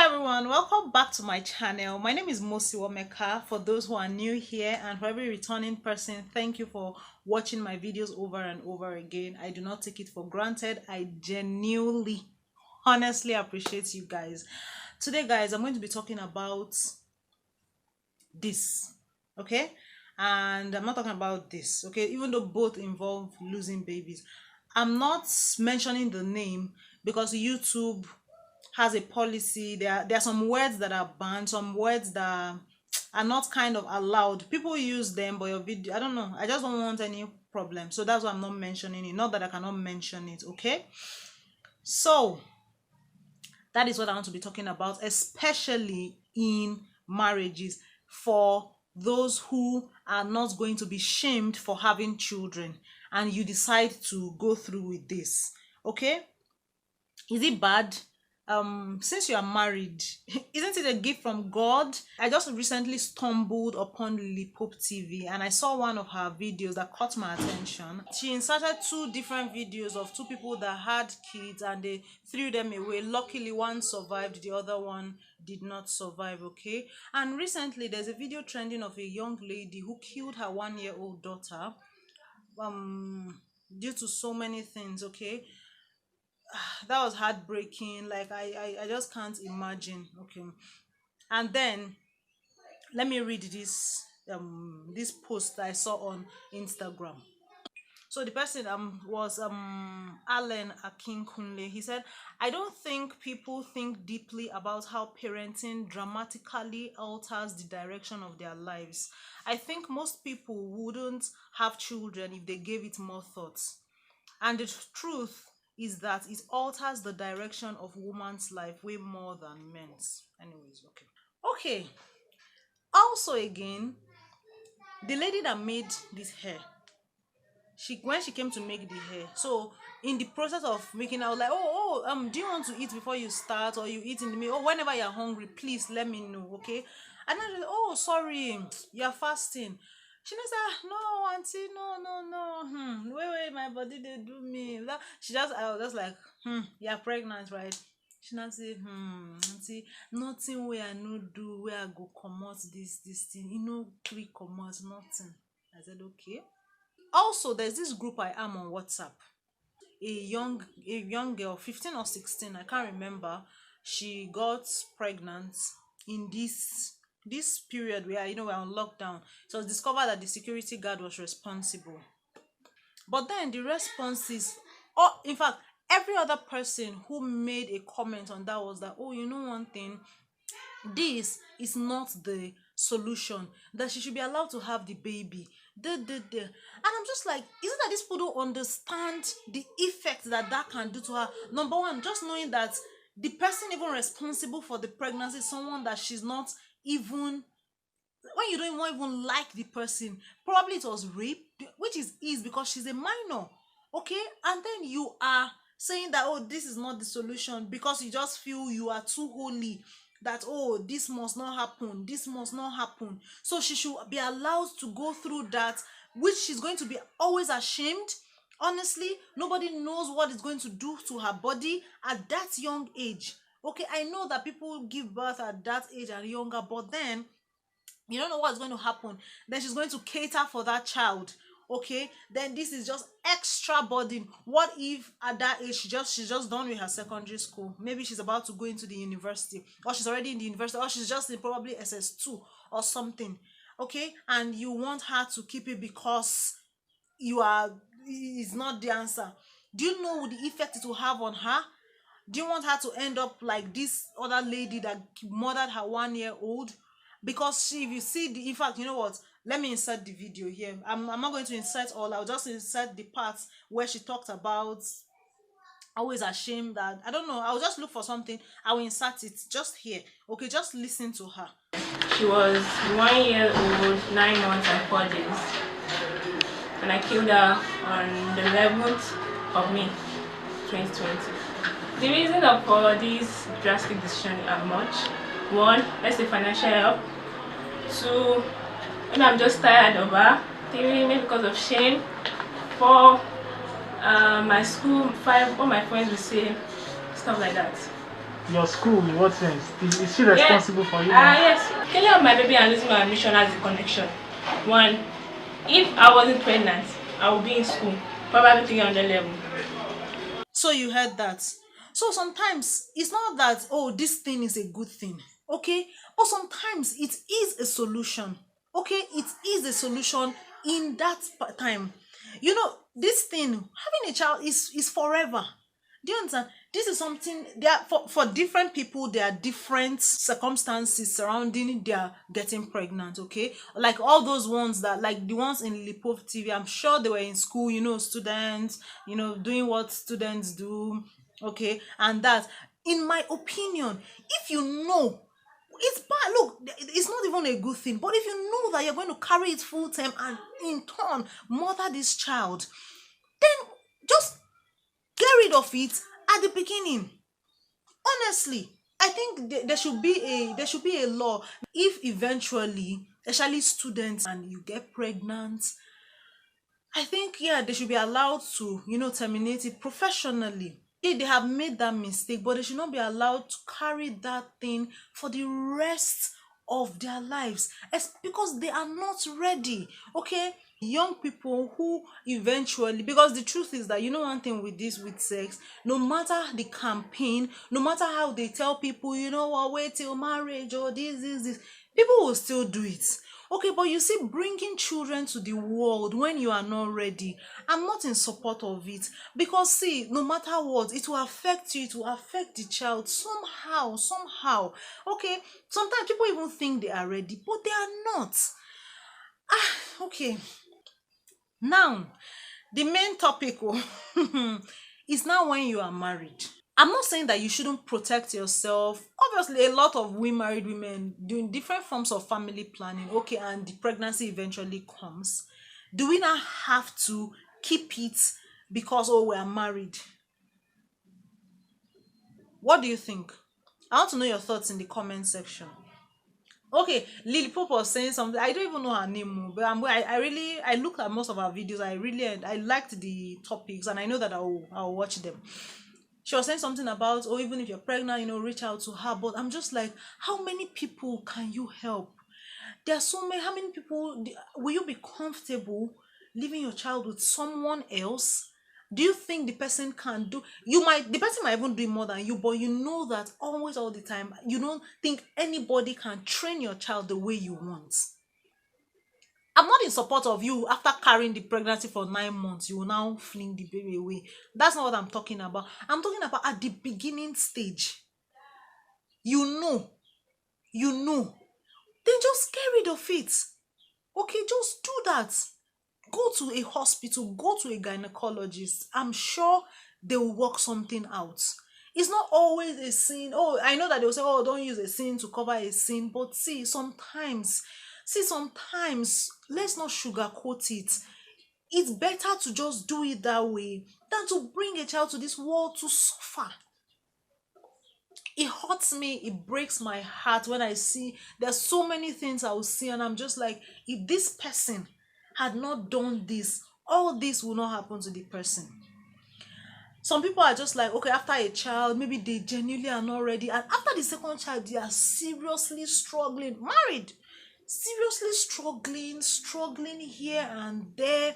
Everyone, welcome back to my channel. My name is Mosi Womeka. For those who are new here and for every returning person, thank you for watching my videos over and over again. I do not take it for granted. I genuinely, honestly appreciate you guys. Today, guys, I'm going to be talking about this, okay? And I'm not talking about this, okay? Even though both involve losing babies, I'm not mentioning the name because YouTube has a policy. There are some words that are banned, some words that are not kind of allowed. People use them, but your video, I don't know, I just don't want any problem, so that's why I'm not mentioning it. Not that I cannot mention it, okay? So that is what I want to be talking about, especially in marriages, for those who are not going to be shamed for having children and you decide to go through with this. Okay, is it bad? Since you are married, isn't it a gift from God? I just recently stumbled upon Lily Pope TV and I saw one of her videos that caught my attention. She inserted two different videos of two people that had kids and they threw them away. Luckily one survived, the other one did not survive. Okay, and recently there's a video trending of a young lady who killed her 1-year-old daughter due to so many things. Okay, that was heartbreaking. Like I just can't imagine. Okay, and then let me read this post that I saw on Instagram. So the person was Alan Akinkunle. He said, I don't think people think deeply about how parenting dramatically alters the direction of their lives. I think most people wouldn't have children if they gave it more thought. And the truth is that it alters the direction of woman's life way more than men's. Anyways, okay. Also, again, the lady that made this hair, when she came to make the hair, so in the process of making, I was like, do you want to eat before you start, or you eat in the middle? Oh, whenever you're hungry, please let me know, okay? And then she said, oh, sorry, you're fasting. She said, no, auntie, no. Wait, my body they do me. I was just like, you're pregnant, right? She now say, auntie, nothing where I no do, where I go comot this thing, click comot, nothing. I said, okay. Also, there's this group I am on WhatsApp. A young girl, 15 or 16, I can't remember. She got pregnant in this period where we're on lockdown. So it was discovered that the security guard was responsible. But then the response is, in fact, every other person who made a comment on that was that, one thing, this is not the solution, that she should be allowed to have the baby. And I'm just like, isn't that these people don't understand the effect that can do to her? Number one, just knowing that the person even responsible for the pregnancy is someone that she's not even, when you don't even like the person, probably it was rape, which is because she's a minor. Okay, and then you are saying that, this is not the solution because you just feel you are too holy, that this must not happen, so she should be allowed to go through that, which she's going to be always ashamed. Honestly, nobody knows what it's going to do to her body at that young age. Okay, I know that people give birth at that age and younger, but then you don't know what's going to happen. Then she's going to cater for that child. Okay, then this is just extra burden. What if at that age she's just done with her secondary school? Maybe she's about to go into the university, or she's already in the university, or she's just in probably SS2 or something. Okay, and you want her to keep it because is not the answer. Do you know the effect it will have on her? Do you want her to end up like this other lady that murdered her 1-year-old? Because if you see in fact, you know what, let me insert the video here. I'm not going to insert all. I'll just insert the parts where she talked about always ashamed, that I don't know, I'll just look for something, I will insert it just here. Okay, just listen to her. She was 1 year old, 9 months and 4 days, and I killed her on the 11th of May 2020. The reason for this drastic decision are much. One, let's say financial help. Two, I'm just tired of her. Three, maybe because of shame. Four, my school. Five, all my friends will say stuff like that. Your school, in what sense? Is she Yeah. responsible for you now? Yes. Killing of my baby and losing my admission has a connection. One, if I wasn't pregnant, I would be in school, probably 300 level. So you heard that. So sometimes it's not that, oh, this thing is a good thing, okay? But sometimes it is a solution, okay? It is a solution in that time. You know, this thing, having a child is forever. Do you understand? This is something there for different people. There are different circumstances surrounding their getting pregnant. Okay, like all those ones that, like the ones in Lipov TV. I'm sure they were in school. You know, students. You know, doing what students do. Okay, and that, in my opinion, if you know it's bad. Look, it's not even a good thing. But if you know that you're going to carry it full time and in turn mother this child, then just get rid of it at the beginning. Honestly, I think there should be a law. If eventually, especially students, and you get pregnant, I think, yeah, they should be allowed to, terminate it professionally. Yeah, they have made that mistake, but they should not be allowed to carry that thing for the rest of their lives, because they are not ready. Okay, young people who eventually, because the truth is that, one thing with this, with sex, no matter the campaign, no matter how they tell people, what, wait till marriage, or this, people will still do it. Okay, but you see, bringing children to the world when you are not ready, I'm not in support of it. Because, see, no matter what, it will affect you, it will affect the child somehow. Okay, sometimes people even think they are ready, but they are not. Okay, now, the main topic is now when you are married. I'm not saying that you shouldn't protect yourself. Obviously, a lot of we married women doing different forms of family planning, okay, and the pregnancy eventually comes. Do we now have to keep it because, oh, we are married? What do you think? I want to know your thoughts in the comment section. Okay, Lily Pop was saying something. I don't even know her name, but I really, I looked at most of her videos. I liked the topics, and I know that I'll watch them. She was saying something about, oh, even if you're pregnant, reach out to her. But I'm just like, how many people can you help? There are so many. How many people will you be comfortable leaving your child with someone else? Do you think the person can do, the person might even do more than you, but you know that always, all the time, you don't think anybody can train your child the way you want. I'm not in support of you after carrying the pregnancy for 9 months, you will now fling the baby away. That's not what I'm talking about. I'm talking about at the beginning stage. You know, then just get rid of it. Okay, just do that. Go to a hospital, go to a gynecologist. I'm sure they will work something out. It's not always a sin. Oh, I know that they will say, oh, don't use a sin to cover a sin. But sometimes, let's not sugarcoat it. It's better to just do it that way than to bring a child to this world to suffer. It hurts me, it breaks my heart when I see there's so many things I will see, and I'm just like, if this person had not done this, all this will not happen to the person. Some people are just like, okay, after a child, maybe they genuinely are not ready, and after the second child, they are seriously struggling, married, seriously struggling here and there,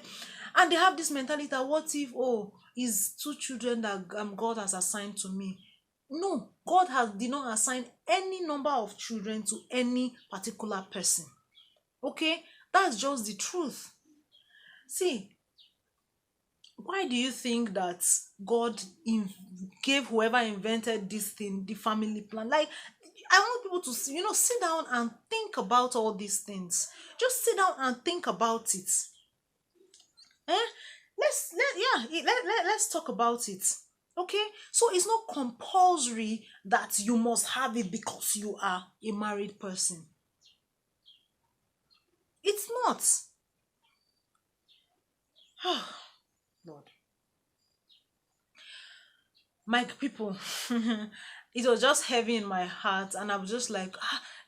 and they have this mentality that, what if, oh, is two children that God has assigned to me? No, God did not assign any number of children to any particular person. Okay, that's just the truth. See, why do you think that God gave whoever invented this thing the family plan? Like, I want people to sit down and think about all these things. Just sit down and think about it. Eh? Let's talk about it. Okay, so it's not compulsory that you must have it because you are a married person. It's not. Lord, my people, it was just heavy in my heart, and I was just like,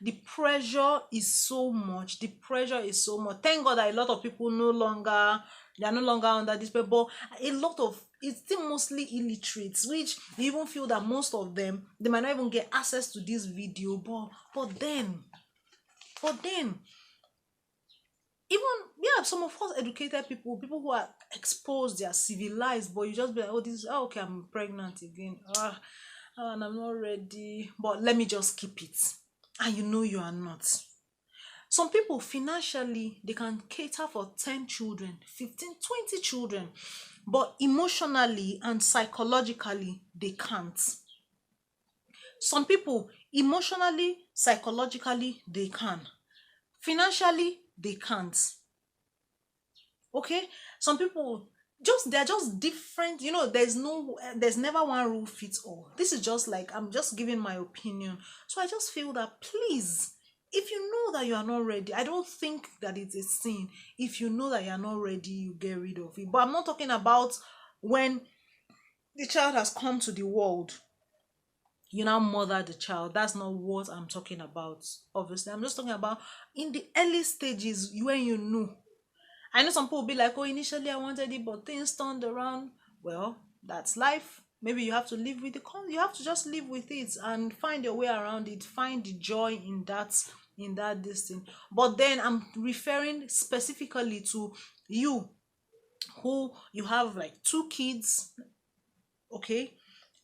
the pressure is so much. The pressure is so much. Thank God that a lot of people no longer They are no longer under this spell. But a lot of it's still mostly illiterates, which you even feel that most of them, they might not even get access to this video. But then even, yeah, some of us educated people who are exposed, they are civilized, but you just be like, oh, this, oh, okay, I'm pregnant again, and I'm not ready, but let me just keep it. And you know you are not. Some people financially, they can cater for 10 children, 15, 20 children, but emotionally and psychologically they can't. Some people, emotionally, psychologically, they can. Financially, they can't. Okay? Some people, they're just different. There's never one rule fits all. This is just like, I'm just giving my opinion. So I just feel that, please, if you know that you are not ready, I don't think that it's a sin. If you know that you are not ready, you get rid of it. But I'm not talking about when the child has come to the world, you now mother the child. That's not what I'm talking about. Obviously, I'm just talking about in the early stages when you know. I know some people will be like, oh, initially I wanted it, but things turned around. Well, that's life. Maybe you have to live with you have to just live with it and find your way around it. Find the joy in that this thing. But then I'm referring specifically to you, who you have like 2 kids, okay,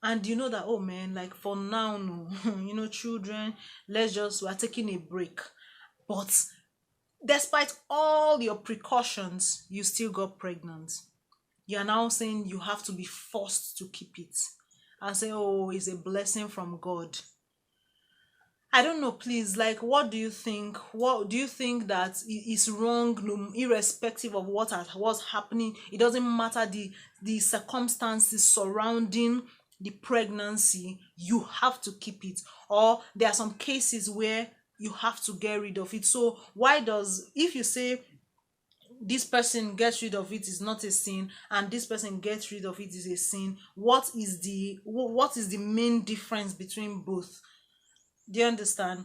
and you know that, oh man, like for now, no, children, we're taking a break. But despite all your precautions, you still got pregnant. You are now saying you have to be forced to keep it and say, oh, it's a blessing from God. I don't know, please, like, what do you think? What do you think that is wrong, irrespective of what's happening? It doesn't matter the circumstances surrounding the pregnancy, you have to keep it. Or there are some cases where you have to get rid of it. So if you say this person gets rid of it is not a sin, and this person gets rid of it is a sin, what is the main difference between both? Do you understand?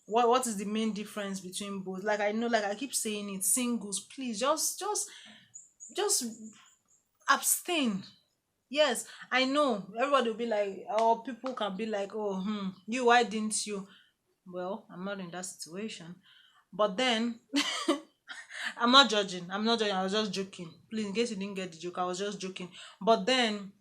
What is the main difference between both? Like, I know, like I keep saying it, singles, please just abstain. Yes, I know everybody will be like, or people can be like, oh, you, why didn't you? Well, I'm not in that situation. But then I'm not judging, I was just joking. Please, in case you didn't get the joke, I was just joking. But then,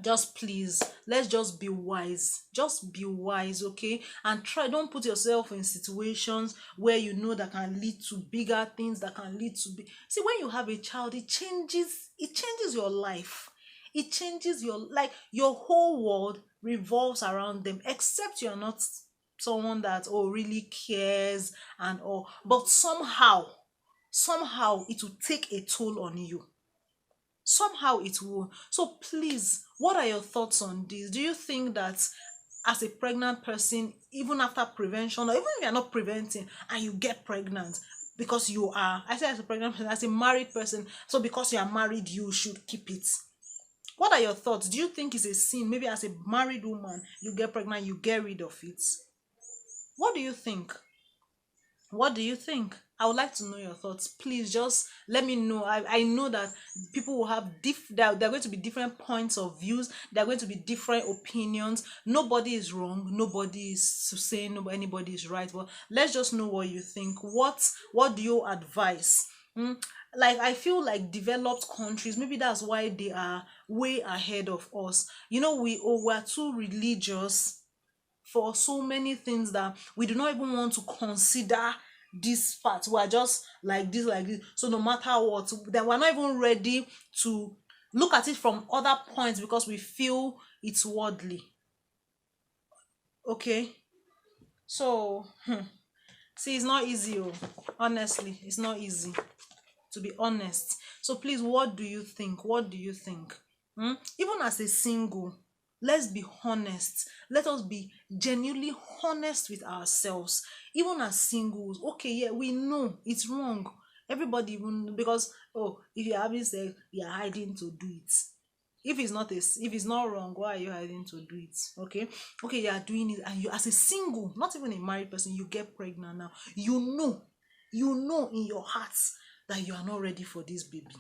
just please, let's just be wise. Just be wise, okay? And don't put yourself in situations where you know that can lead to bigger things, that can lead to see, when you have a child, it changes your life. It changes your whole world revolves around them, except you're not someone that, oh, really cares and all. But somehow it will take a toll on you. Somehow it will. So please, what are your thoughts on this? Do you think that as a pregnant person, even after prevention, or even if you're not preventing and you get pregnant, because you are, I say as a pregnant person, as a married person, so because you are married, you should keep it? What are your thoughts? Do you think it's a sin? Maybe as a married woman, you get pregnant, you get rid of it. What do you think? What do you think? I would like to know your thoughts. Please just let me know. I know that people will have there are going to be different points of views. There are going to be different opinions. Nobody is wrong. Nobody is saying anybody is right. But let's just know what you think. What do you advise? Like, I feel like developed countries, maybe that's why they are way ahead of us. We're too religious for so many things that we do not even want to consider this part. We are just like this. So no matter what, then we're not even ready to look at it from other points because we feel it's worldly. Okay, so see, it's not easy. Honestly, it's not easy, to be honest. So please, what do you think? Even as a single, let's be honest. Let us be genuinely honest with ourselves. Even as singles, okay, yeah, we know it's wrong. Everybody, even because, oh, if you're having sex, you're hiding to do it. If it's not wrong, why are you hiding to do it? Okay, you are doing it, and you, as a single, not even a married person, you get pregnant now. You know in your heart that you are not ready for this baby.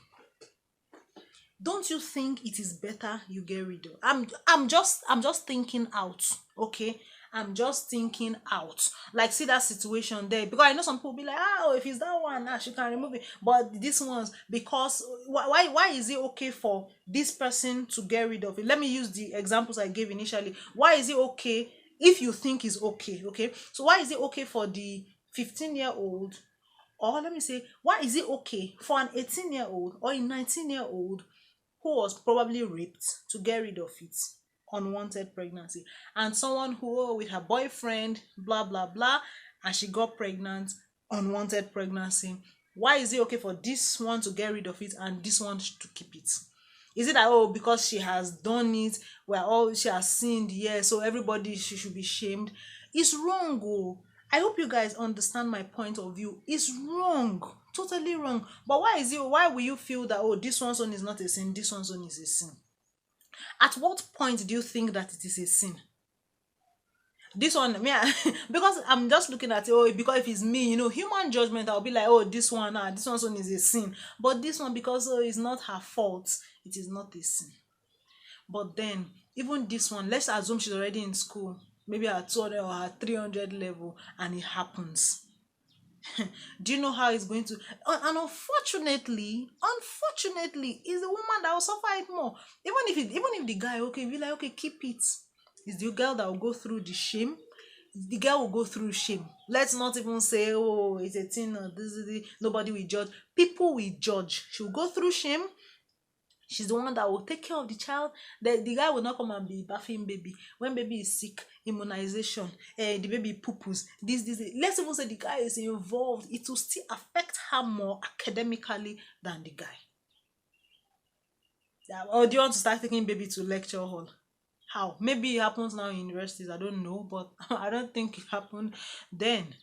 don't you think it is better you get rid of? I'm just thinking out, okay? I'm just thinking out. Like, see that situation there, because I know some people be like, oh, if it's that one, she can remove it. But this one's, because why is it okay for this person to get rid of it? Let me use the examples I gave initially. Why is it okay if you think it's okay? Okay, so why is it okay for the 15-year-old, or let me say, why is it okay for an 18-year-old or a 19-year-old who was probably raped to get rid of it, unwanted pregnancy, and someone who, with her boyfriend, blah blah blah, and she got pregnant, unwanted pregnancy? Why is it okay for this one to get rid of it and this one to keep it? Is it that, oh, because she has done it, well, all she has sinned, yeah, so everybody, she should be shamed? It's wrong. Oh, I hope you guys understand my point of view. It's wrong, totally wrong. But why will you feel that, oh, this one's son is not a sin, this one's son is a sin? At what point do you think that it is a sin? This one, me, because I'm just looking at it, oh, because if it's me, human judgment, I'll be like, oh, this one's son is a sin. But this one, because, oh, it's not her fault, it is not a sin. But then, even this one, let's assume she's already in school, maybe at 200 or at 300 level, and it happens. Do you know how it's going to? And unfortunately, is the woman that will suffer it more. Even if the guy, okay, be like, okay, keep it. It's the girl that will go through the shame. The girl will go through shame. Let's not even say, oh, it's a thing, or this is it. Nobody will judge. People will judge. She will go through shame. She's the one that will take care of the child. The guy will not come and be bathing baby. When baby is sick, immunization, the baby poo-poos, this. Let's even say the guy is involved. It will still affect her more academically than the guy. Or do you want to start taking baby to lecture hall? How? Maybe it happens now in universities. I don't know, but I don't think it happened then.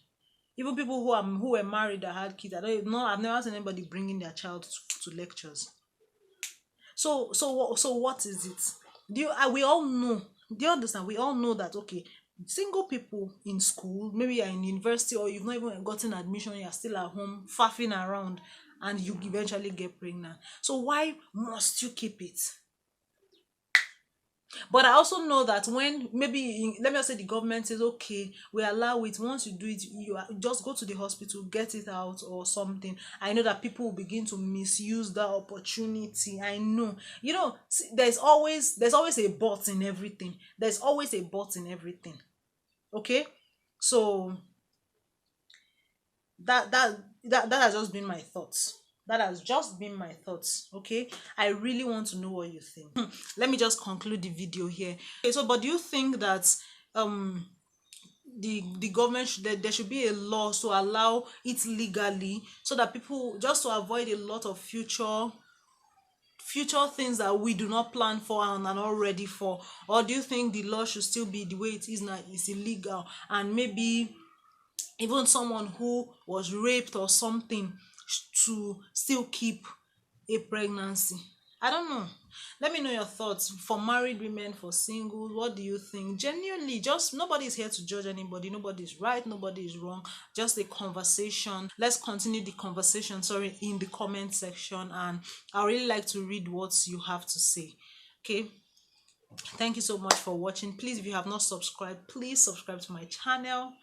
Even people who were married that had kids, I've never seen anybody bringing their child to lectures. So what is it? We all know. Do you understand? We all know that, okay, single people in school, maybe you're in university or you've not even gotten admission, you're still at home faffing around, and you eventually get pregnant. So why must you keep it? But I also know that when maybe, let me just say, the government says, okay, we allow it, once you do it, you just go to the hospital, get it out or something. I know that people will begin to misuse that opportunity. I know. See, there's always a but in everything. There's always a but in everything. Okay? So that has just been my thoughts. Okay, I really want to know what you think. Let me just conclude the video here. Okay, so, but do you think that the government there should be a law to allow it legally, so that people, just to avoid a lot of future things that we do not plan for and are not ready for? Or do you think the law should still be the way it is now? It's illegal, and maybe even someone who was raped or something to still keep a pregnancy? I don't know. Let me know your thoughts. For married women, for singles, what do you think? Genuinely, just, nobody is here to judge anybody. Nobody is right, nobody is wrong. Just a conversation. Let's continue the conversation, in the comment section, and I really like to read what you have to say. Okay, thank you so much for watching. Please, if you have not subscribed, please subscribe to my channel.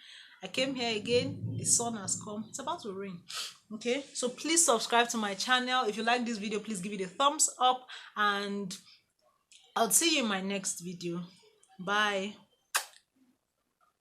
I came here again, the sun has come, it's about to rain. Okay, so please subscribe to my channel. If you like this video, please give it a thumbs up, and I'll see you in my next video. Bye.